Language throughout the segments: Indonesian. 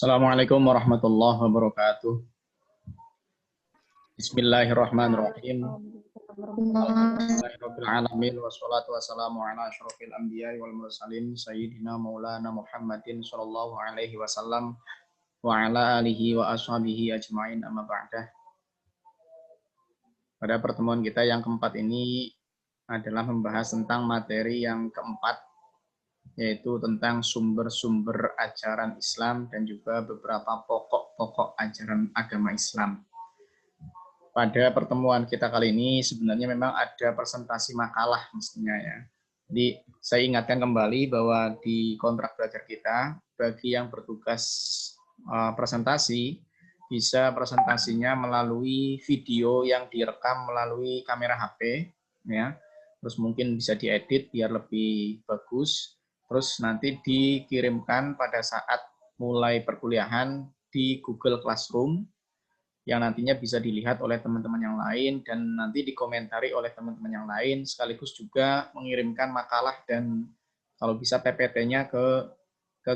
Assalamualaikum warahmatullahi wabarakatuh. Bismillahirrahmanirrahim. Alhamdulillahirabbil alamin wassalatu wassalamu ala asyrofil anbiya'i wal mursalin sayyidina maulana Muhammadin sallallahu alaihi wasallam wa ala alihi wa ashabihi ajmain amma ba'dah. Pada pertemuan kita yang keempat ini adalah membahas tentang materi yang keempat, yaitu tentang sumber-sumber ajaran Islam dan juga beberapa pokok-pokok ajaran agama Islam. Pada pertemuan kita kali ini sebenarnya memang ada presentasi makalah mestinya ya. Jadi saya ingatkan kembali bahwa di kontrak belajar kita, bagi yang bertugas presentasi, bisa presentasinya melalui video yang direkam melalui kamera HP, ya. Terus mungkin bisa diedit biar lebih bagus. Terus nanti dikirimkan pada saat mulai perkuliahan di Google Classroom, yang nantinya bisa dilihat oleh teman-teman yang lain dan nanti dikomentari oleh teman-teman yang lain, sekaligus juga mengirimkan makalah dan kalau bisa PPT-nya ke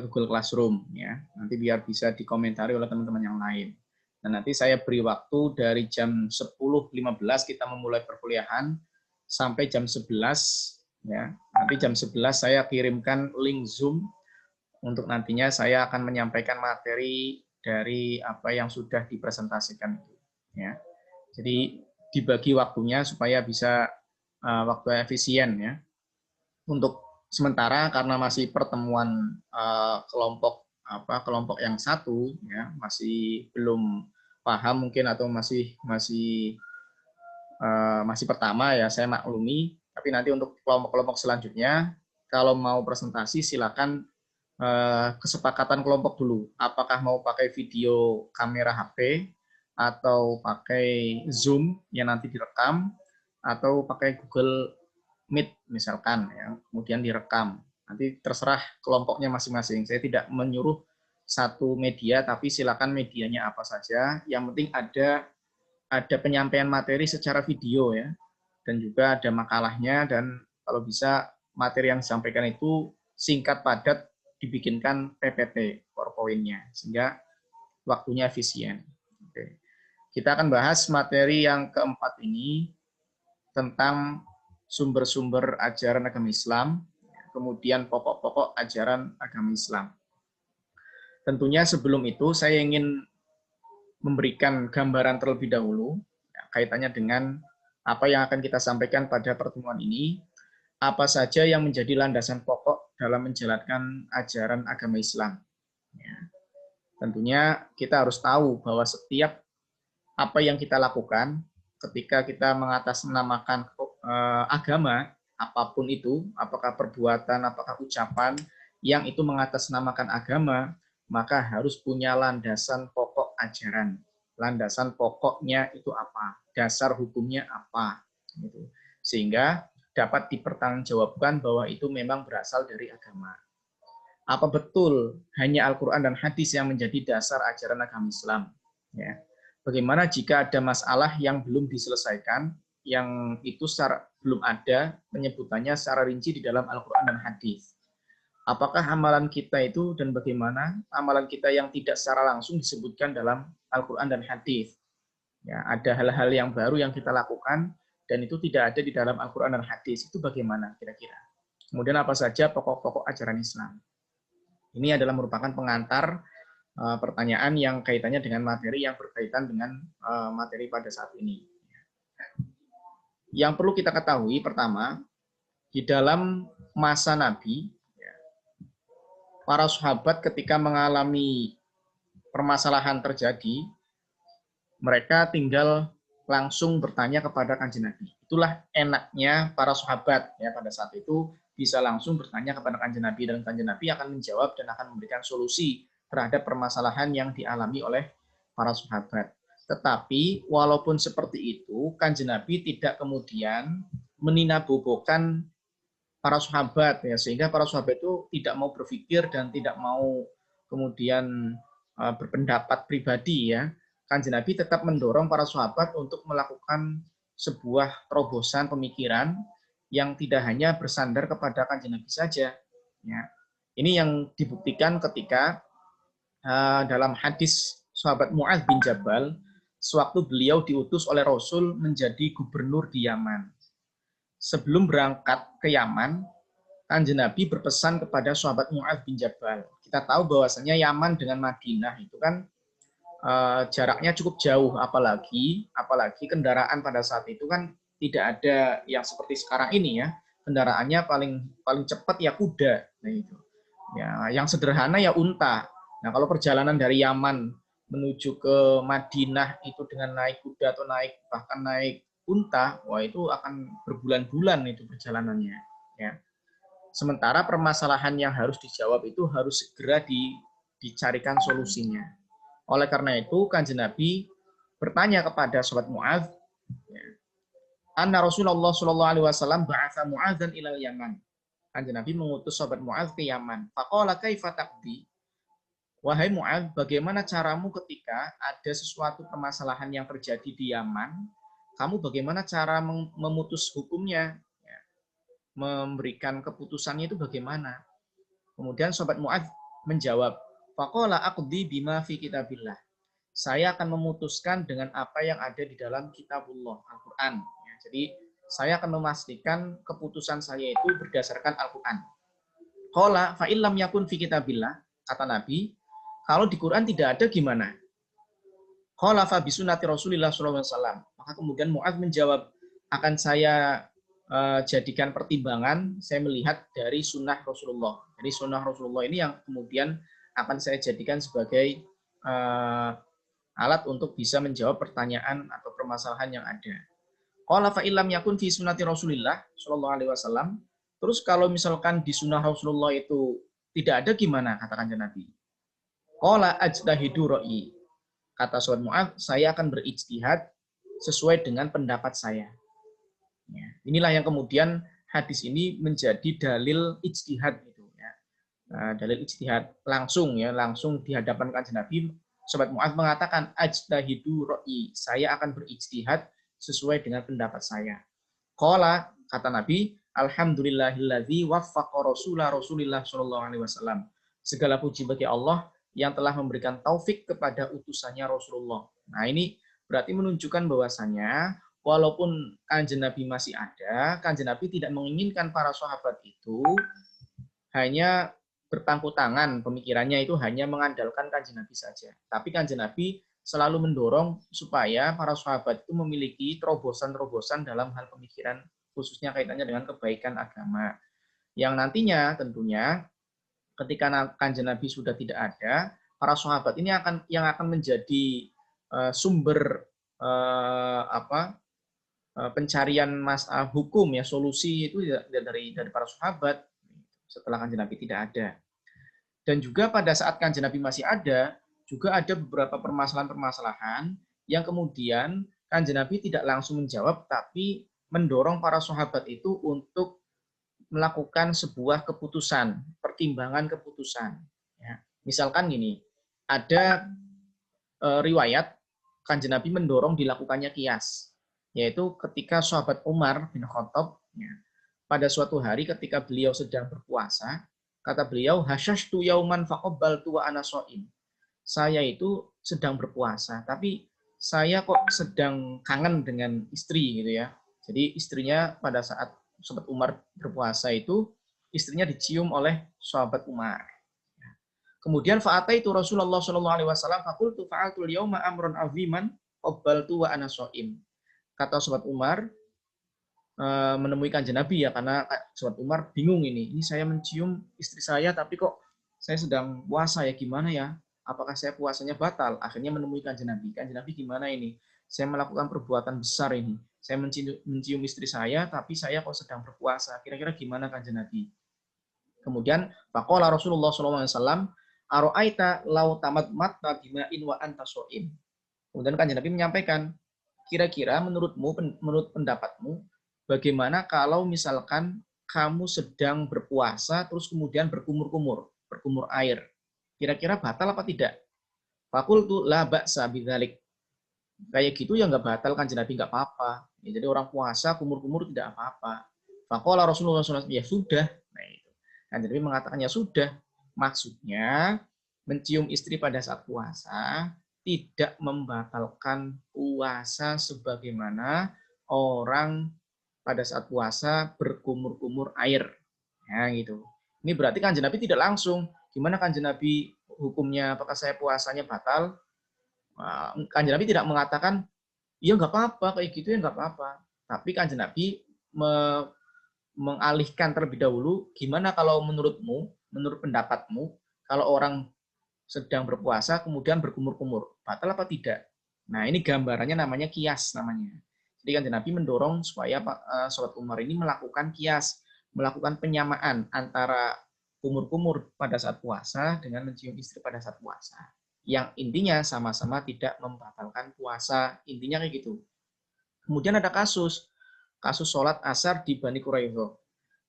Google Classroom, ya. Nanti biar bisa dikomentari oleh teman-teman yang lain. Dan nanti saya beri waktu dari jam 10.15 kita memulai perkuliahan sampai jam 11, ya. Nanti jam 11 saya kirimkan link Zoom untuk nantinya saya akan menyampaikan materi dari apa yang sudah dipresentasikan itu, ya. Jadi dibagi waktunya supaya bisa waktu efisien, ya. Untuk sementara karena masih pertemuan kelompok yang satu, ya, masih belum paham mungkin atau masih pertama, ya, saya maklumi. Tapi nanti untuk kelompok-kelompok selanjutnya, kalau mau presentasi silakan kesepakatan kelompok dulu. Apakah mau pakai video kamera HP atau pakai Zoom yang nanti direkam atau pakai Google Meet misalkan, ya, kemudian direkam. Nanti terserah kelompoknya masing-masing. Saya tidak menyuruh satu media, tapi silakan medianya apa saja. Yang penting ada penyampaian materi secara video, ya, dan juga ada makalahnya, dan kalau bisa materi yang disampaikan itu singkat padat, dibikinkan PPT PowerPoint-nya sehingga waktunya efisien. Oke. Kita akan bahas materi yang keempat ini tentang sumber-sumber ajaran agama Islam, kemudian pokok-pokok ajaran agama Islam. Tentunya sebelum itu saya ingin memberikan gambaran terlebih dahulu, ya, kaitannya dengan apa yang akan kita sampaikan pada pertemuan ini, apa saja yang menjadi landasan pokok dalam menjalankan ajaran agama Islam. Ya. Tentunya kita harus tahu bahwa setiap apa yang kita lakukan ketika kita mengatasnamakan agama, apapun itu, apakah perbuatan, apakah ucapan, yang itu mengatasnamakan agama, maka harus punya landasan pokok ajaran. Landasan pokoknya itu apa? Dasar hukumnya apa? Gitu. Sehingga dapat dipertanggungjawabkan bahwa itu memang berasal dari agama. Apa betul hanya Al-Quran dan hadis yang menjadi dasar ajaran agama Islam? Ya. Bagaimana jika ada masalah yang belum diselesaikan, yang itu belum ada penyebutannya secara rinci di dalam Al-Quran dan hadis? Apakah amalan kita itu dan bagaimana amalan kita yang tidak secara langsung disebutkan dalam Al-Quran dan hadis? Ya, ada hal-hal yang baru yang kita lakukan dan itu tidak ada di dalam Al-Quran dan hadis. Itu bagaimana kira-kira? Kemudian apa saja pokok-pokok ajaran Islam? Ini adalah merupakan pengantar pertanyaan yang kaitannya dengan materi yang berkaitan dengan materi pada saat ini. Yang perlu kita ketahui pertama, di dalam masa Nabi, para sahabat ketika mengalami permasalahan terjadi, mereka tinggal langsung bertanya kepada Kanjeng Nabi. Itulah enaknya para sahabat, ya, pada saat itu bisa langsung bertanya kepada Kanjeng Nabi, dan Kanjeng Nabi akan menjawab dan akan memberikan solusi terhadap permasalahan yang dialami oleh para sahabat. Tetapi walaupun seperti itu, Kanjeng Nabi tidak kemudian meninabobokan para sahabat, ya, sehingga para sahabat itu tidak mau berpikir dan tidak mau kemudian berpendapat pribadi, ya. Kanjeng Nabi tetap mendorong para sahabat untuk melakukan sebuah terobosan pemikiran yang tidak hanya bersandar kepada Kanjeng Nabi saja, ya. Ini yang dibuktikan ketika dalam hadis sahabat Mu'adz bin Jabal, sewaktu beliau diutus oleh Rasul menjadi gubernur di Yaman. Sebelum berangkat ke Yaman, Kanjeng Nabi berpesan kepada sahabat Mu'adz bin Jabal. Kita tahu bahwasanya Yaman dengan Madinah itu kan jaraknya cukup jauh, apalagi kendaraan pada saat itu kan tidak ada yang seperti sekarang ini ya. Kendaraannya paling cepat ya kuda. Nah itu. Ya, yang sederhana ya unta. Nah, kalau perjalanan dari Yaman menuju ke Madinah itu dengan naik kuda atau bahkan naik unta, wah itu akan berbulan-bulan itu perjalanannya, ya. Sementara permasalahan yang harus dijawab itu harus segera dicarikan solusinya. Oleh karena itu, Kanjeng Nabi bertanya kepada sahabat Mu'adz, anna Rasulullah Shallallahu Alaihi Wasallam ba'atha Mu'adzan ilal Yaman. Kanjeng Nabi mengutus sahabat Mu'adz ke Yaman. Faqala kaifa taqdi? Wahai Mu'adz, bagaimana caramu ketika ada sesuatu permasalahan yang terjadi di Yaman? Kamu bagaimana cara memutus hukumnya? Memberikan keputusannya itu bagaimana? Kemudian sahabat Mu'adz menjawab, faqala aqdi bima fi kitabillah. Saya akan memutuskan dengan apa yang ada di dalam kitabullah, Al-Quran. Ya, jadi saya akan memastikan keputusan saya itu berdasarkan Al-Quran. Qala fa illam yakun fi kitabillah, kata Nabi, kalau di Quran tidak ada gimana? Qala fa bisunati Rasulillah sallallahu alaihi wasallam. Maka kemudian Mu'adz menjawab, akan saya jadikan pertimbangan, saya melihat dari sunnah Rasulullah. Jadi sunnah Rasulullah ini yang kemudian akan saya jadikan sebagai alat untuk bisa menjawab pertanyaan atau permasalahan yang ada. Qala fa illam yakun fi sunnati Rasulillah sallallahu alaihi wasallam. Terus kalau misalkan di sunnah Rasulullah itu tidak ada gimana, katakan Nabi. Qala ajtahidu ra'i. Kata sahabat Mu'adz, saya akan berijtihad sesuai dengan pendapat saya. Ya, inilah yang kemudian hadis ini menjadi dalil ijtihad itu ya. Dalil ijtihad langsung di hadapan Kanjeng Nabi. Sahabat Mu'adz mengatakan ajtahidu ra'i, saya akan berijtihad sesuai dengan pendapat saya. Qala, kata Nabi, alhamdulillahilladzi waffaqa Rasulillah sallallahu alaihi wasallam. Segala puji bagi Allah yang telah memberikan taufik kepada utusannya Rasulullah. Nah, ini berarti menunjukkan bahwasanya walaupun Kanjeng Nabi masih ada, Kanjeng Nabi tidak menginginkan para sahabat itu hanya berpangku tangan, pemikirannya itu hanya mengandalkan Kanjeng Nabi saja. Tapi Kanjeng Nabi selalu mendorong supaya para sahabat itu memiliki terobosan-terobosan dalam hal pemikiran, khususnya kaitannya dengan kebaikan agama. Yang nantinya tentunya ketika Kanjeng Nabi sudah tidak ada, para sahabat ini akan menjadi sumber pencarian masalah hukum ya, solusi itu dari para sahabat setelah Kanjeng Nabi tidak ada. Dan juga pada saat Kanjeng Nabi masih ada, juga ada beberapa permasalahan-permasalahan yang kemudian Kanjeng Nabi tidak langsung menjawab, tapi mendorong para sahabat itu untuk melakukan sebuah keputusan, pertimbangan keputusan. Ya. Misalkan gini, ada riwayat Kanjeng Nabi mendorong dilakukannya qiyas, yaitu ketika sahabat Umar bin Khattab, ya, pada suatu hari ketika beliau sedang berpuasa, kata beliau, hasyashtu yauman faqabbaltu wa ana shaim. Saya itu sedang berpuasa, tapi saya kok sedang kangen dengan istri gitu ya. Jadi istrinya pada saat sahabat Umar berpuasa itu, istrinya dicium oleh sahabat Umar. Kemudian fa'ataitu Rasulullah sallallahu alaihi wasallam faqultu fa'altu al-yauma amran aziman qabbaltu wa ana shaim. Kata sahabat Umar, menemui Kanjeng Nabi ya, karena sahabat Umar bingung ini saya mencium istri saya tapi kok saya sedang puasa ya, gimana ya, apakah saya puasanya batal? Akhirnya menemui Kanjeng Nabi. Kanjeng Nabi, gimana ini, saya melakukan perbuatan besar ini, saya mencium istri saya tapi saya kok sedang berpuasa, kira-kira gimana Kanjeng Nabi? Kemudian faqala Rasulullah SAW, aro'aita lau tamat matta bima'in wa anta shaim. Kemudian Kanjeng Nabi menyampaikan, kira-kira menurut pendapatmu, bagaimana kalau misalkan kamu sedang berpuasa terus kemudian berkumur air, kira-kira batal apa tidak? Fakultu la ba'sa bidzalik. Kayak gitu ya nggak batal Kanjeng Nabi, nggak apa-apa. Ya, jadi orang puasa kumur-kumur tidak apa-apa. Faqala Rasulullah SAW, ya sudah. Nah itu. Kanjeng Nabi mengatakan ya sudah. Maksudnya mencium istri pada saat puasa tidak membatalkan puasa sebagaimana orang pada saat puasa berkumur-kumur air. Ya, gitu. Ini berarti Kanjeng Nabi tidak langsung. Gimana Kanjeng Nabi hukumnya, apakah saya puasanya batal? Kanjeng Nabi tidak mengatakan, ya nggak apa-apa, kayak gitu ya nggak apa-apa. Tapi Kanjeng Nabi mengalihkan terlebih dahulu, gimana kalau menurutmu, menurut pendapatmu, kalau orang sedang berpuasa kemudian berkumur-kumur, batal apa tidak? Nah, ini gambarannya namanya kias namanya. Jadi kan Nabi mendorong supaya sholat Umar ini melakukan kias, melakukan penyamaan antara kumur-kumur pada saat puasa dengan mencium istri pada saat puasa. Yang intinya sama-sama tidak membatalkan puasa, intinya kayak gitu. Kemudian ada kasus sholat asar di Bani Quraidah.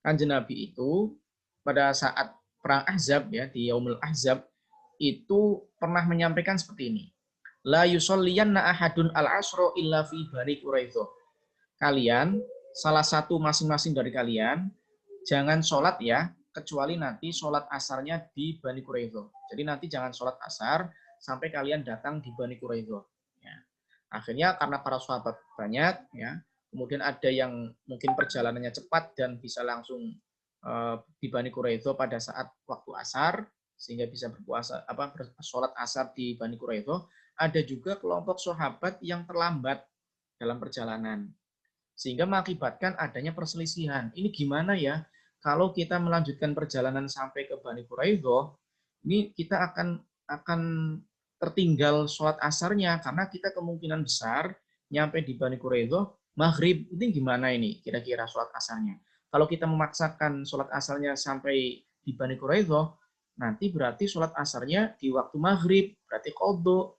Kanjeng Nabi itu pada saat perang Ahzab ya, di Yaumul Ahzab itu pernah menyampaikan seperti ini. La yusolliyanna ahadun al-asro illa fi Bani Quraidah. Kalian, salah satu masing-masing dari kalian, jangan sholat ya, kecuali nanti sholat asarnya di Bani Quraidah. Jadi nanti jangan sholat asar sampai kalian datang di Bani Quraidah. Ya. Akhirnya karena para sahabat banyak, ya, kemudian ada yang mungkin perjalanannya cepat dan bisa langsung di Bani Quraidah pada saat waktu asar, sehingga bisa berpuasa sholat asar di Bani Quraidah. Ada juga kelompok sahabat yang terlambat dalam perjalanan, sehingga mengakibatkan adanya perselisihan. Ini gimana ya? Kalau kita melanjutkan perjalanan sampai ke Bani Quraidah, ini kita akan tertinggal sholat asarnya karena kita kemungkinan besar nyampe di Bani Quraidah maghrib. Ini gimana ini kira-kira sholat asarnya? Kalau kita memaksakan sholat asarnya sampai di Bani Quraidah, nanti berarti sholat asarnya di waktu maghrib, berarti qadha.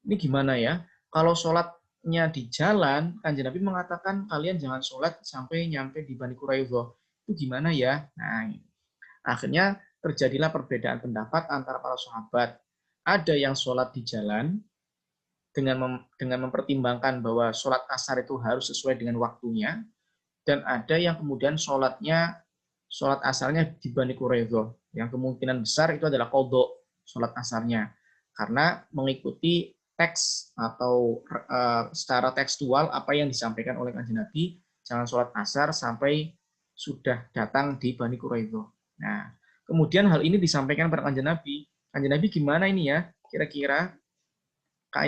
Ini gimana ya? Kalau sholatnya di jalan, Kanjeng Nabi mengatakan kalian jangan sholat sampai nyampe di Bani Quraidah. Itu gimana ya? Nah, akhirnya terjadilah perbedaan pendapat antara para sahabat. Ada yang sholat di jalan dengan mempertimbangkan bahwa sholat asar itu harus sesuai dengan waktunya, dan ada yang kemudian sholat asarnya di Bani Quraidah, yang kemungkinan besar itu adalah qadha sholat asarnya, karena mengikuti teks atau secara tekstual apa yang disampaikan oleh Kanjeng Nabi, jangan sholat asar sampai sudah datang di Bani Quraidah. Nah, kemudian hal ini disampaikan pada Kanjeng Nabi. Kanjeng Nabi gimana ini ya? Kira-kira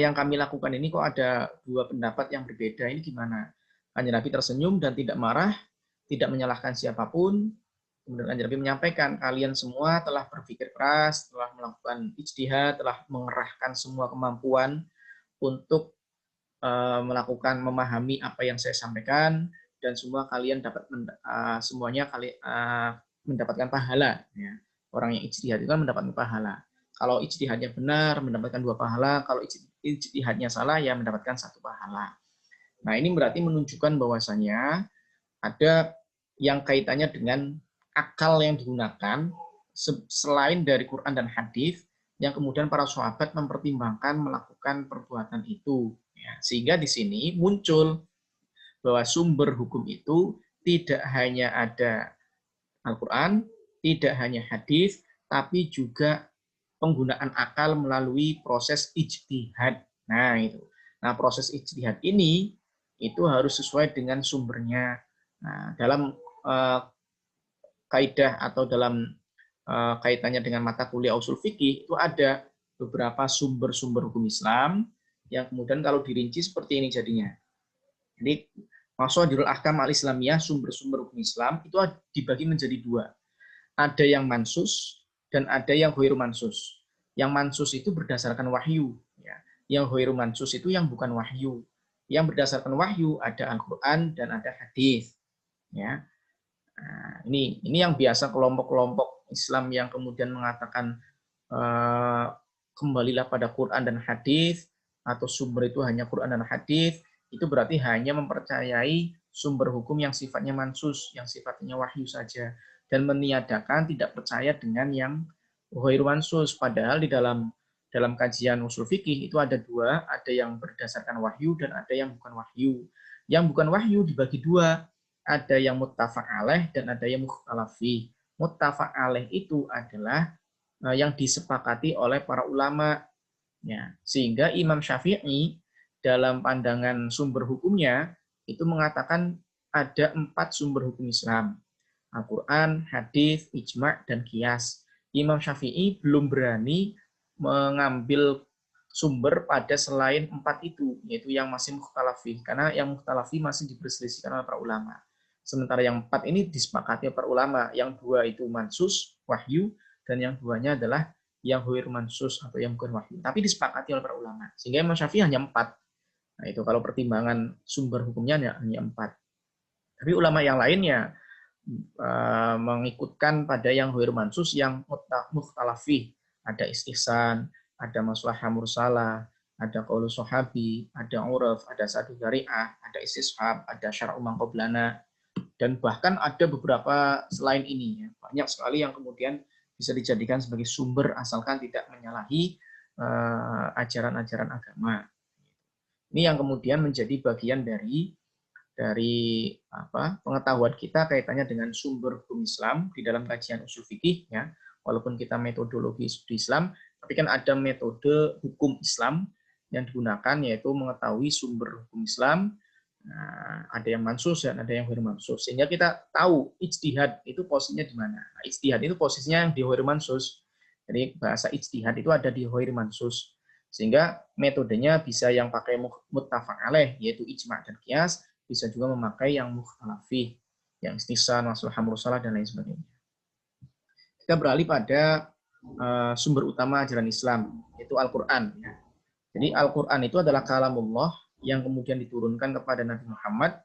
yang kami lakukan ini kok ada dua pendapat yang berbeda, ini gimana? Kanjeng Nabi tersenyum dan tidak marah, tidak menyalahkan siapapun. Kemudian Kanjeng Nabi menyampaikan, kalian semua telah berpikir keras, telah melakukan ijtihad, telah mengerahkan semua kemampuan untuk melakukan memahami apa yang saya sampaikan, dan semua kalian dapat mendapatkan pahala. Ya. Orang yang ijtihad itu kan mendapatkan pahala. Kalau ijtihadnya benar, mendapatkan 2 pahala. Kalau ijtihadnya salah, ya mendapatkan 1 pahala. Nah, ini berarti menunjukkan bahwasanya ada yang kaitannya dengan akal yang digunakan selain dari Quran dan hadis, yang kemudian para sahabat mempertimbangkan melakukan perbuatan itu. Ya, sehingga di sini muncul bahwa sumber hukum itu tidak hanya ada Al-Quran, tidak hanya hadis, tapi juga penggunaan akal melalui proses ijtihad. Nah, itu. Nah, proses ijtihad ini itu harus sesuai dengan sumbernya. Nah, dalam kaidah atau dalam kaitannya dengan mata kuliah usul fikih itu ada beberapa sumber-sumber hukum Islam yang kemudian kalau dirinci seperti ini jadinya. Jadi, Mashadirul Ahkam al-Islamiyah, sumber-sumber hukum Islam itu dibagi menjadi 2. Ada yang mansus dan ada yang ghairu mansus. Yang mansus itu berdasarkan wahyu, ya. Yang ghairu mansus itu yang bukan wahyu. Yang berdasarkan wahyu ada Al-Qur'an dan ada hadis, ya. Nah, ini yang biasa kelompok-kelompok Islam yang kemudian mengatakan kembalilah pada Quran dan hadis, atau sumber itu hanya Quran dan hadis, itu berarti hanya mempercayai sumber hukum yang sifatnya mansus, yang sifatnya wahyu saja, dan meniadakan tidak percaya dengan yang ghairu mansus. Padahal di dalam kajian usul fikih itu ada 2, ada yang berdasarkan wahyu dan ada yang bukan wahyu. Yang bukan wahyu dibagi 2, ada yang muttafaq alaih dan ada yang mukhtalaf fi. Muttafaq alaih itu adalah yang disepakati oleh para ulama. Ya, sehingga Imam Syafi'i dalam pandangan sumber hukumnya itu mengatakan ada 4 sumber hukum Islam. Al-Quran, hadis, ijma', dan qiyas. Imam Syafi'i belum berani mengambil sumber pada selain 4 itu, yaitu yang masih mukhtalafi, karena yang mukhtalafi masih diperselisihkan oleh para ulama. Sementara yang 4 ini disepakati para ulama, yang 2 itu mansus, wahyu, dan yang 2-nya adalah yang huir mansus atau yang bukan wahyu. Tapi disepakati oleh para ulama. Sehingga Imam Syafi'i hanya 4. Nah, itu kalau pertimbangan sumber hukumnya hanya 4. Tapi ulama yang lainnya mengikutkan pada yang huir mansus yang mukhtalafi. Ada istihsan, ada maslahah mursalah, ada qaulu sahabi, ada uraf, ada sadu syariah, ada istishab, ada syara'u man qablana, dan bahkan ada beberapa selain ini. Ya. Banyak sekali yang kemudian bisa dijadikan sebagai sumber asalkan tidak menyalahi ajaran-ajaran agama. Ini yang kemudian menjadi bagian dari pengetahuan kita kaitannya dengan sumber hukum Islam di dalam kajian usul fikih, ya. Walaupun kita metodologi studi Islam, tapi kan ada metode hukum Islam yang digunakan, yaitu mengetahui sumber hukum Islam. Nah, ada yang mansus dan ada yang ghair mansus, sehingga kita tahu ijtihad itu posisinya di mana. Nah, ijtihad itu posisinya yang di ghair mansus. Jadi bahasa ijtihad itu ada di ghair mansus, sehingga metodenya bisa yang pakai muttafaq alaih, yaitu ijma' dan qiyas, bisa juga memakai yang mukhtalafi, yang istihsan, maslahah mursalah, dan lain sebagainya. Kita beralih pada sumber utama ajaran Islam, yaitu Al-Quran. Jadi Al-Quran itu adalah kalamullah yang kemudian diturunkan kepada Nabi Muhammad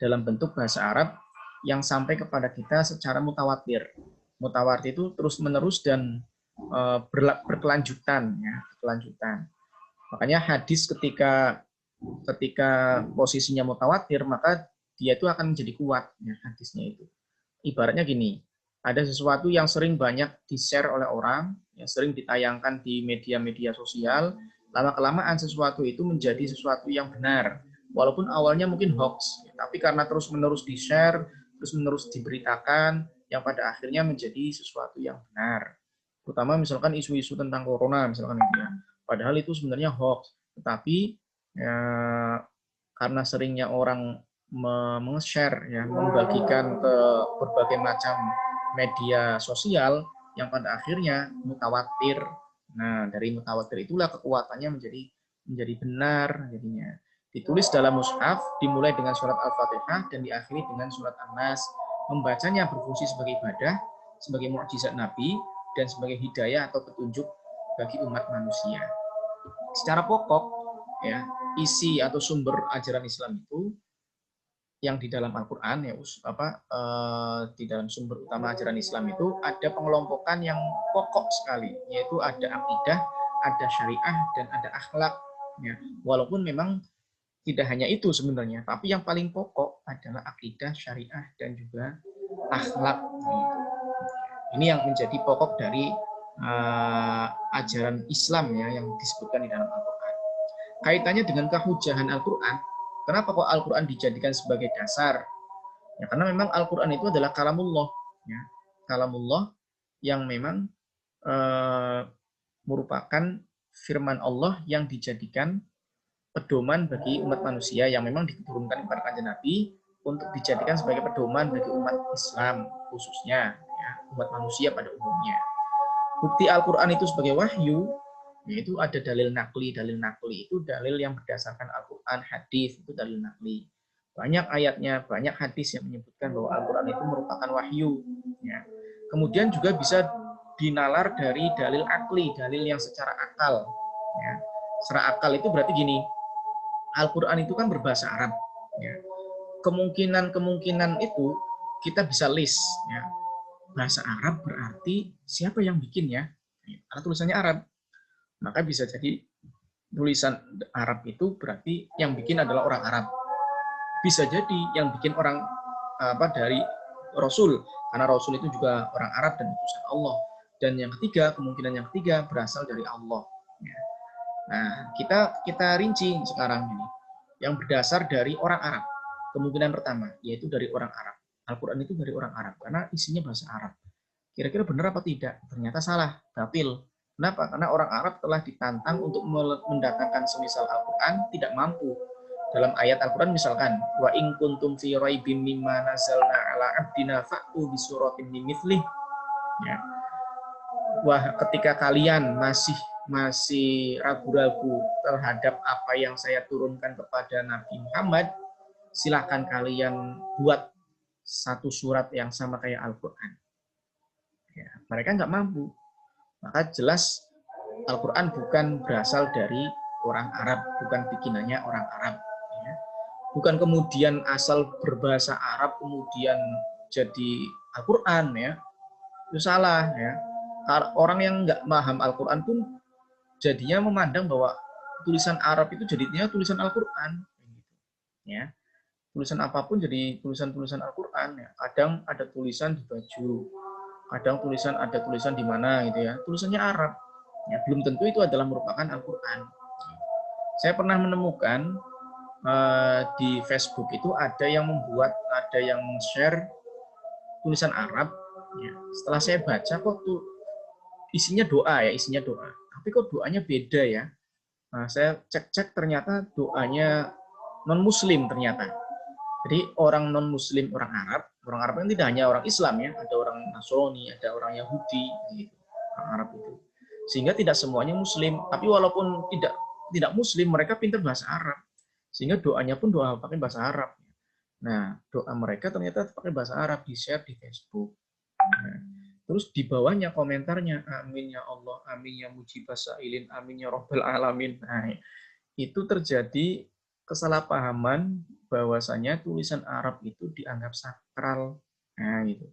dalam bentuk bahasa Arab yang sampai kepada kita secara mutawatir. Mutawatir itu terus-menerus dan berkelanjutan, ya, berkelanjutan. Makanya hadis ketika posisinya mutawatir, maka dia itu akan menjadi kuat, ya, hadisnya itu. Ibaratnya gini, ada sesuatu yang sering banyak di-share oleh orang, yang sering ditayangkan di media-media sosial, lama-kelamaan sesuatu itu menjadi sesuatu yang benar. Walaupun awalnya mungkin hoax, tapi karena terus-menerus di-share, terus-menerus diberitakan, yang pada akhirnya menjadi sesuatu yang benar. Terutama misalkan isu-isu tentang corona, misalkan itu ya. Padahal itu sebenarnya hoax, tetapi ya, karena seringnya orang meng-share, ya, membagikan ke berbagai macam media sosial, yang pada akhirnya mutawatir. Nah, dari mutawatir itulah kekuatannya menjadi benar jadinya. Ditulis dalam mushaf, dimulai dengan surat Al-Fatihah dan diakhiri dengan surat An-Nas. Membacanya berfungsi sebagai ibadah, sebagai mukjizat Nabi, dan sebagai hidayah atau petunjuk bagi umat manusia. Secara pokok, ya, isi atau sumber ajaran Islam itu yang di dalam Al-Quran, ya, di dalam sumber utama ajaran Islam itu ada pengelompokan yang pokok sekali, yaitu ada akidah, ada syariah, dan ada akhlak. Ya. Walaupun memang tidak hanya itu sebenarnya, tapi yang paling pokok adalah akidah, syariah, dan juga akhlak. Ini yang menjadi pokok dari ajaran Islam, ya, yang disebutkan di dalam Al-Quran. Kaitannya dengan kehujahan Al-Quran, kenapa kok Al-Quran dijadikan sebagai dasar? Ya, karena memang Al-Quran itu adalah kalamullah, ya, kalamullah yang memang merupakan firman Allah yang dijadikan pedoman bagi umat manusia, yang memang diturunkan kepada kanjeng Nabi untuk dijadikan sebagai pedoman bagi umat Islam khususnya, ya, umat manusia pada umumnya. Bukti Al-Quran itu sebagai wahyu, yaitu ada dalil nakli. Dalil nakli itu dalil yang berdasarkan Al-Quran, hadis itu dalil nakli. Banyak ayatnya, banyak hadis yang menyebutkan bahwa Al-Quran itu merupakan wahyu. Ya. Kemudian juga bisa dinalar dari dalil akli, dalil yang secara akal. Ya. Secara akal itu berarti gini, Al-Quran itu kan berbahasa Arab. Ya. Kemungkinan itu kita bisa list. Ya. Bahasa Arab berarti siapa yang bikin, ya? Karena tulisannya Arab. Maka bisa jadi tulisan Arab itu berarti yang bikin adalah orang Arab. Bisa jadi yang bikin orang dari Rasul, karena Rasul itu juga orang Arab dan utusan Allah. Dan yang ketiga, kemungkinan yang ketiga berasal dari Allah. Nah, kita rinci sekarang ini. Yang berdasar dari orang Arab. Kemungkinan pertama, yaitu dari orang Arab. Al-Quran itu dari orang Arab, karena isinya bahasa Arab. Kira-kira benar apa tidak? Ternyata salah, batil. Kenapa? Karena orang Arab telah ditantang untuk mendatangkan semisal Al-Quran, tidak mampu. Dalam ayat Al-Quran misalkan, wa in kuntum fi raibim mimma nazalna ala abdina fa'tu bi suratin mimithlihi. Ya. Wah, ketika kalian masih ragu-ragu terhadap apa yang saya turunkan kepada Nabi Muhammad, silahkan kalian buat satu surat yang sama kayak Al-Quran. Ya, mereka nggak mampu. Maka jelas Al-Quran bukan berasal dari orang Arab, bukan bikinannya orang Arab. Ya. Bukan kemudian asal berbahasa Arab kemudian jadi Al-Quran, ya. Itu salah, ya. Orang yang nggak paham Al-Quran pun jadinya memandang bahwa tulisan Arab itu jadinya tulisan Al-Quran. Ya. Tulisan apapun jadi tulisan-tulisan Al-Quran. Ya. Kadang ada tulisan di baju, kadang ada tulisan di mana gitu ya, tulisannya Arab. Ya, belum tentu itu adalah merupakan Al-Quran. Saya pernah menemukan di Facebook itu ada yang share tulisan Arab. Ya, setelah saya baca kok tuh isinya doa. Tapi kok doanya beda ya. Nah, saya cek ternyata doanya non Muslim ternyata. Jadi orang non Muslim, orang Arab kan tidak hanya orang Islam ya, ada orang Nasrani, ada orang Yahudi, gitu, orang Arab itu. Sehingga tidak semuanya Muslim, tapi walaupun tidak Muslim, mereka pintar bahasa Arab. Sehingga doanya pun doa pakai bahasa Arab. Nah, doa mereka ternyata pakai bahasa Arab, di-share di Facebook. Nah, terus di bawahnya komentarnya, amin ya Allah, amin ya mujibas sa'ilin, amin ya rabbal alamin. Nah, itu terjadi kesalahpahaman bahwasanya tulisan Arab itu dianggap sakral. Nah, gitu.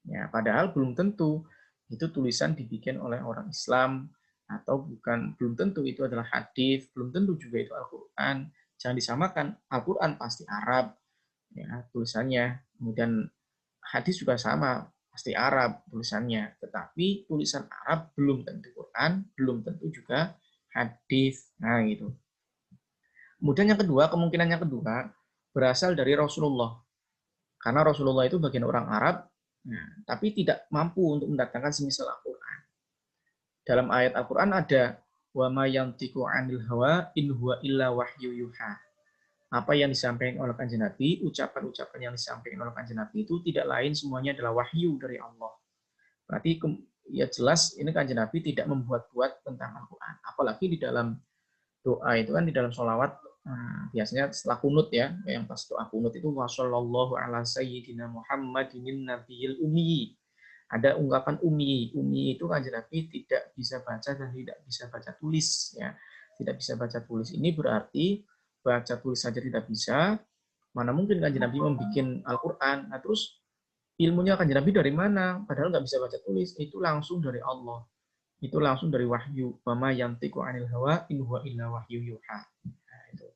Ya, padahal belum tentu itu tulisan dibikin oleh orang Islam atau bukan, belum tentu itu adalah hadis, belum tentu juga itu Al-Qur'an. Jangan disamakan, Al-Qur'an pasti Arab ya tulisannya. Kemudian hadis juga sama, pasti Arab tulisannya. Tetapi tulisan Arab belum tentu Quran, belum tentu juga hadis. Nah, gitu. Kemudian kemungkinan yang kedua berasal dari Rasulullah. Karena Rasulullah itu bagian orang Arab, tapi tidak mampu untuk mendatangkan semisal Al-Quran. Dalam ayat Al-Quran ada wa ma yantiqu 'anil hawa in huwa illa wahyu yuha. Apa yang disampaikan oleh Kanjeng Nabi, ucapan-ucapan yang disampaikan oleh Kanjeng Nabi itu tidak lain semuanya adalah wahyu dari Allah. Berarti ya jelas ini Kanjeng Nabi tidak membuat-buat tentang Al-Quran. Apalagi di dalam doa itu kan, di dalam sholawat biasanya setelah kunut ya, yang pas doa kunut itu wassallallahu ala sayyidina Muhammadin nabiyil ummi. Ada ungkapan ummi. Ummi itu Kanjeng Nabi tidak bisa baca dan tidak bisa baca tulis ya. Tidak bisa baca tulis. Ini berarti baca tulis saja tidak bisa. Mana mungkin Kanjeng Nabi membuat Al-Qur'an. Nah, terus ilmunya Kanjeng Nabi dari mana? Padahal nggak bisa baca tulis. Itu langsung dari Allah. Itu langsung dari wahyu. Mama yantiqu 'anil hawa in huwa illa wahyu yuha. Nah, itu.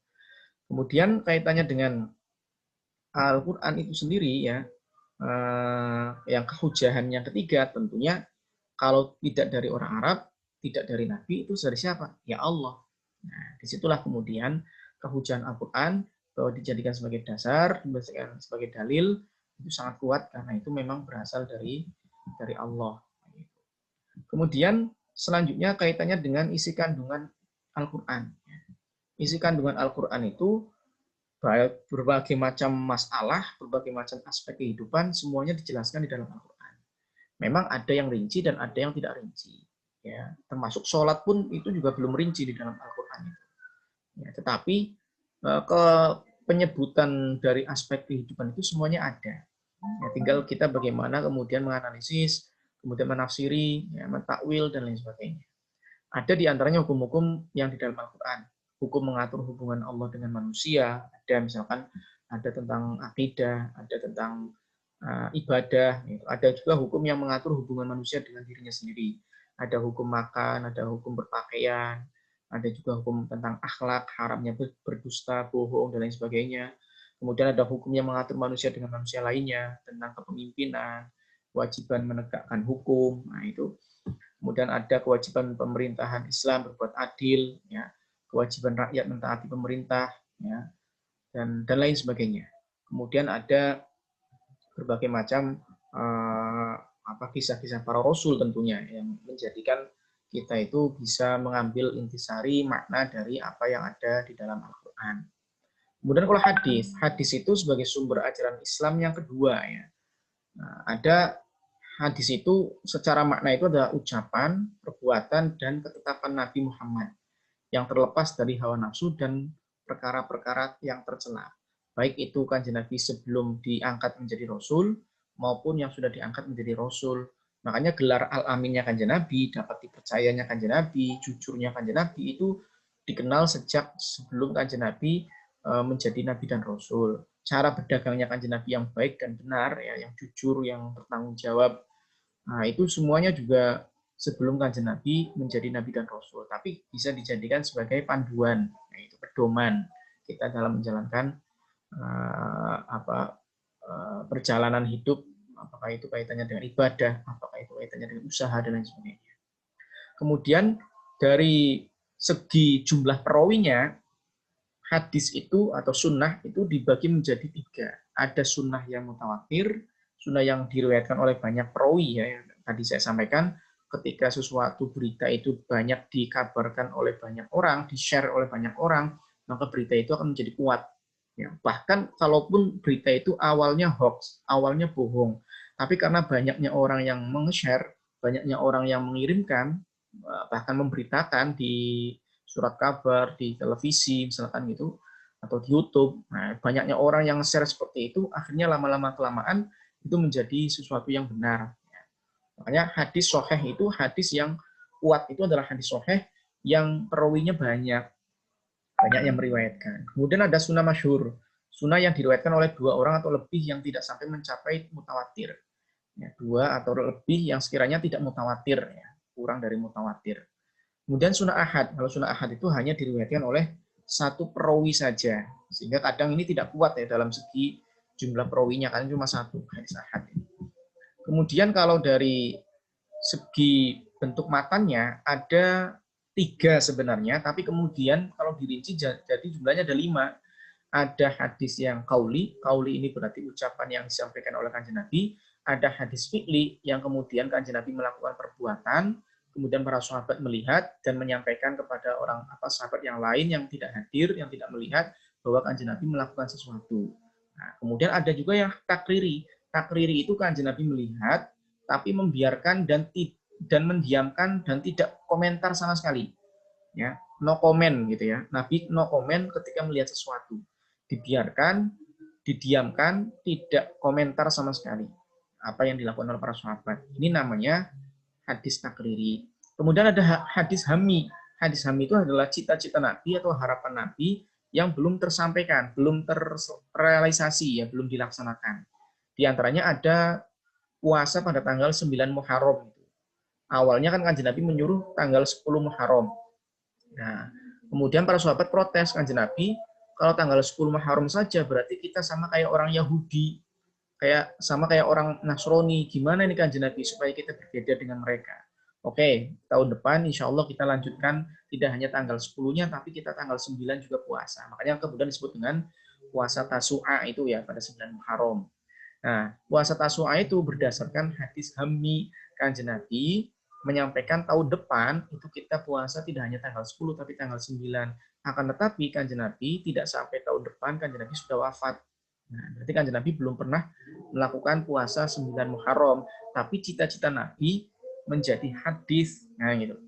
Kemudian kaitannya dengan Al-Qur'an itu sendiri ya, yang kehujahan yang ketiga tentunya kalau tidak dari orang Arab, tidak dari Nabi, itu dari siapa? Ya Allah. Nah, disitulah kemudian kehujahan Al-Quran bahwa dijadikan sebagai dasar, dijadikan sebagai dalil, itu sangat kuat karena itu memang berasal dari Allah. Kemudian selanjutnya kaitannya dengan isi kandungan Al-Quran. Isi kandungan Al-Quran itu berbagai macam masalah, berbagai macam aspek kehidupan, semuanya dijelaskan di dalam Al-Quran. Memang ada yang rinci dan ada yang tidak rinci. Ya, termasuk sholat pun itu juga belum rinci di dalam Al-Quran itu. Ya, tetapi ke penyebutan dari aspek kehidupan itu semuanya ada. Ya, tinggal kita bagaimana kemudian menganalisis, kemudian menafsiri, ya, mentakwil dan lain sebagainya. Ada di antaranya hukum-hukum yang di dalam Al-Quran. Hukum mengatur hubungan Allah dengan manusia, ada misalkan ada tentang akidah, ada tentang ibadah, ada juga hukum yang mengatur hubungan manusia dengan dirinya sendiri. Ada hukum makan, ada hukum berpakaian, ada juga hukum tentang akhlak, haramnya berdusta, bohong, dan lain sebagainya. Kemudian ada hukum yang mengatur manusia dengan manusia lainnya, tentang kepemimpinan, kewajiban menegakkan hukum, nah itu. Kemudian ada kewajiban pemerintahan Islam berbuat adil, ya, kewajiban rakyat mentaati pemerintah, ya, dan lain sebagainya. Kemudian ada berbagai macam kisah-kisah para rasul tentunya yang menjadikan kita itu bisa mengambil intisari makna dari apa yang ada di dalam Al-Quran. Kemudian kalau hadis itu sebagai sumber ajaran Islam yang kedua ya. Nah, ada hadis itu secara makna itu adalah ucapan, perbuatan, dan ketetapan Nabi Muhammad yang terlepas dari hawa nafsu dan perkara-perkara yang tercela. Baik itu kanjeng Nabi sebelum diangkat menjadi Rasul, maupun yang sudah diangkat menjadi Rasul. Makanya gelar al-aminnya kanjeng Nabi, dapat dipercayanya kanjeng Nabi, jujurnya kanjeng Nabi itu dikenal sejak sebelum kanjeng Nabi menjadi Nabi dan Rasul. Cara berdagangnya kanjeng Nabi yang baik dan benar, ya, yang jujur, yang bertanggung jawab, nah itu semuanya juga sebelum kanjeng Nabi menjadi Nabi dan Rasul. Tapi bisa dijadikan sebagai panduan, yaitu pedoman kita dalam menjalankan perjalanan hidup, apakah itu kaitannya dengan ibadah, apakah itu kaitannya dengan usaha, dan lain sebagainya. Kemudian dari segi jumlah perawinya, hadis itu atau sunnah itu dibagi menjadi 3. Ada sunnah yang mutawatir, sunnah yang diriwayatkan oleh banyak perawi, ya, yang tadi saya sampaikan, ketika sesuatu berita itu banyak dikabarkan oleh banyak orang, di-share oleh banyak orang, maka berita itu akan menjadi kuat. Ya, bahkan kalaupun berita itu awalnya hoax, awalnya bohong, tapi karena banyaknya orang yang meng-share, banyaknya orang yang mengirimkan, bahkan memberitakan di surat kabar, di televisi, misalkan gitu, atau di YouTube, nah, banyaknya orang yang share seperti itu, akhirnya lama-lama kelamaan itu menjadi sesuatu yang benar. Makanya hadis sahih itu hadis yang kuat, itu adalah hadis sahih yang perawinya banyak yang meriwayatkan. Kemudian ada sunnah masyhur, sunnah yang diriwayatkan oleh 2 orang atau lebih yang tidak sampai mencapai mutawatir. Ya, 2 atau lebih yang sekiranya tidak mutawatir, ya, kurang dari mutawatir. Kemudian sunnah ahad. Kalau sunnah ahad itu hanya diriwayatkan oleh 1 perawi saja, sehingga kadang ini tidak kuat ya dalam segi jumlah perawinya, karena cuma 1 hadis ahad. Kemudian kalau dari segi bentuk matanya ada 3 sebenarnya, tapi kemudian kalau dirinci jadi jumlahnya ada 5. Ada hadis yang kauli ini berarti ucapan yang disampaikan oleh kanjeng Nabi. Ada hadis fi'li yang kemudian kanjeng Nabi melakukan perbuatan, kemudian para sahabat melihat dan menyampaikan kepada sahabat yang lain yang tidak hadir, yang tidak melihat bahwa kanjeng Nabi melakukan sesuatu. Nah, kemudian ada juga yang takriri. Takriri itu kanjeng Nabi melihat tapi membiarkan dan mendiamkan dan tidak komentar sama sekali. Ya, no comment gitu ya. Nabi no comment ketika melihat sesuatu. Dibiarkan, didiamkan, tidak komentar sama sekali apa yang dilakukan oleh para sahabat. Ini namanya hadis takriri. Kemudian ada hadis hami. Hadis hami itu adalah cita-cita Nabi atau harapan Nabi yang belum tersampaikan, belum terrealisasi, ya, belum dilaksanakan. Di antaranya ada puasa pada tanggal 9 Muharram. Awalnya kan kanjeng Nabi menyuruh tanggal 10 Muharram. Nah, kemudian para sahabat protes kanjeng Nabi, kalau tanggal 10 Muharram saja berarti kita sama kayak orang Yahudi, sama kayak orang Nasrani. Gimana ini kanjeng Nabi supaya kita berbeda dengan mereka? Oke, tahun depan insya Allah kita lanjutkan tidak hanya tanggal 10-nya, tapi kita tanggal 9 juga puasa. Makanya kemudian disebut dengan puasa Tasu'a itu ya, pada 9 Muharram. Nah, puasa Tasu'a itu berdasarkan hadis Hammi kanjeng Nabi menyampaikan tahun depan itu kita puasa tidak hanya tanggal 10 tapi tanggal 9. Akan tetapi kanjeng Nabi tidak sampai tahun depan kanjeng Nabi sudah wafat. Nah, berarti kanjeng Nabi belum pernah melakukan puasa 9 Muharram, tapi cita-cita Nabi menjadi hadis. Nah, gitu.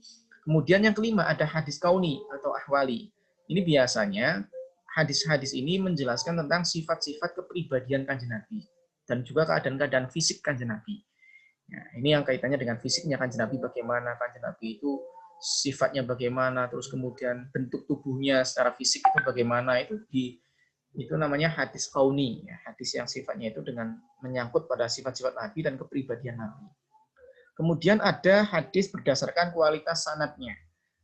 Kemudian yang kelima ada hadis kauni atau ahwali. Ini biasanya hadis-hadis ini menjelaskan tentang sifat-sifat kepribadian kanjeng Nabi dan juga keadaan-keadaan fisik kanjeng Nabi. Nah, ini yang kaitannya dengan fisiknya kanjeng Nabi, bagaimana kanjeng Nabi itu sifatnya bagaimana, terus kemudian bentuk tubuhnya secara fisik itu bagaimana, itu namanya hadis kauni, ya, hadis yang sifatnya itu dengan menyangkut pada sifat-sifat Nabi dan kepribadian Nabi. Kemudian ada hadis berdasarkan kualitas sanadnya.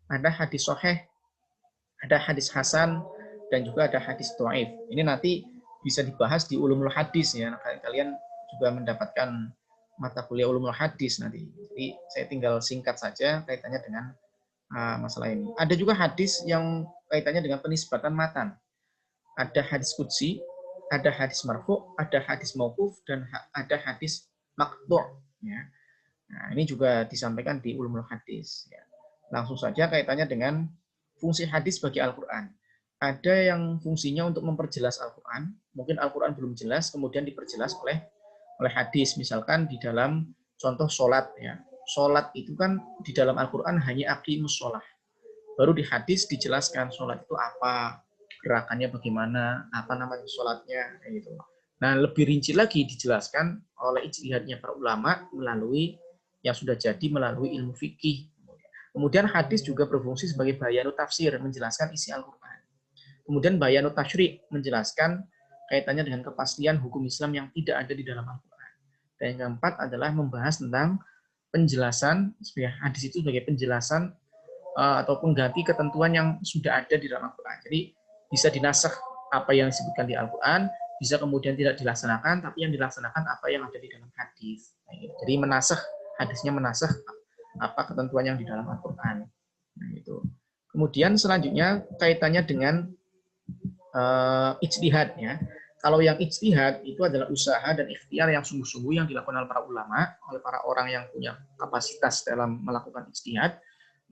Ada hadis sahih, ada hadis hasan, dan juga ada hadis dhaif. Ini nanti bisa dibahas di ulumul hadis ya. Kalian juga mendapatkan mata kuliah ulumul hadis nanti. Jadi saya tinggal singkat saja kaitannya dengan masalah ini. Ada juga hadis yang kaitannya dengan penisbatan matan. Ada hadis qudsi, ada hadis marfu, ada hadis mauquf, dan ada hadis maqtu'. Ya. Nah, ini juga disampaikan di ulumul hadis. Ya. Langsung saja kaitannya dengan fungsi hadis bagi Al-Quran. Ada yang fungsinya untuk memperjelas Al-Quran. Mungkin Al-Quran belum jelas, kemudian diperjelas oleh hadis. Misalkan di dalam contoh sholat. Ya. Sholat itu kan di dalam Al-Quran hanya aqimus sholat. Baru di hadis dijelaskan sholat itu apa, gerakannya bagaimana, apa namanya sholatnya. Gitu. Nah, lebih rinci lagi dijelaskan oleh ijtihadnya para ulama melalui yang sudah jadi melalui ilmu fikih. Kemudian hadis juga berfungsi sebagai bayanu tafsir, menjelaskan isi Al-Quran. Kemudian bayanu tashri', menjelaskan kaitannya dengan kepastian hukum Islam yang tidak ada di dalam Al-Quran. Dan yang keempat adalah membahas tentang penjelasan, hadis itu sebagai penjelasan atau pengganti ketentuan yang sudah ada di dalam Al-Quran. Jadi bisa dinasakh apa yang disebutkan di Al-Quran, bisa kemudian tidak dilaksanakan, tapi yang dilaksanakan apa yang ada di dalam hadis. Jadi menasakh, hadisnya menasakh apa ketentuan yang di dalam Al-Quran. Nah, itu. Kemudian selanjutnya kaitannya dengan ijtihad ya. Kalau yang ijtihad itu adalah usaha dan ikhtiar yang sungguh-sungguh yang dilakukan oleh para ulama, oleh para orang yang punya kapasitas dalam melakukan ijtihad,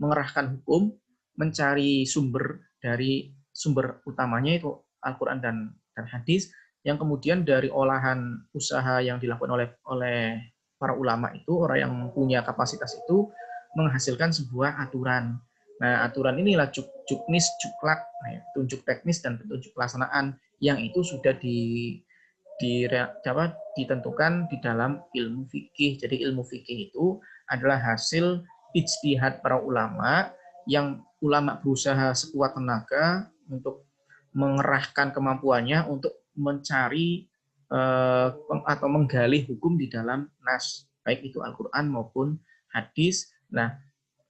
mengerahkan hukum, mencari sumber dari sumber utamanya itu Al-Quran dan hadis, yang kemudian dari olahan usaha yang dilakukan oleh para ulama itu, orang yang punya kapasitas itu, menghasilkan sebuah aturan. Nah, aturan inilah juknis, juklak, petunjuk teknis dan petunjuk pelaksanaan yang itu sudah ditentukan di dalam ilmu fikih. Jadi ilmu fikih itu adalah hasil ijtihad para ulama yang ulama berusaha sekuat tenaga untuk mengerahkan kemampuannya untuk mencari atau menggali hukum di dalam nas, baik itu Al-Quran maupun hadis. Nah,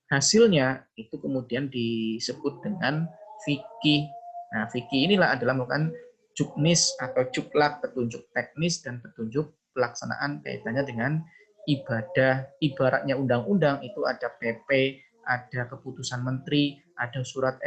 hasilnya itu kemudian disebut dengan fikih. Nah, fikih inilah adalah merupakan juknis atau juklak, petunjuk teknis dan petunjuk pelaksanaan kaitannya dengan ibadah. Ibaratnya undang-undang itu ada PP, ada keputusan menteri, ada surat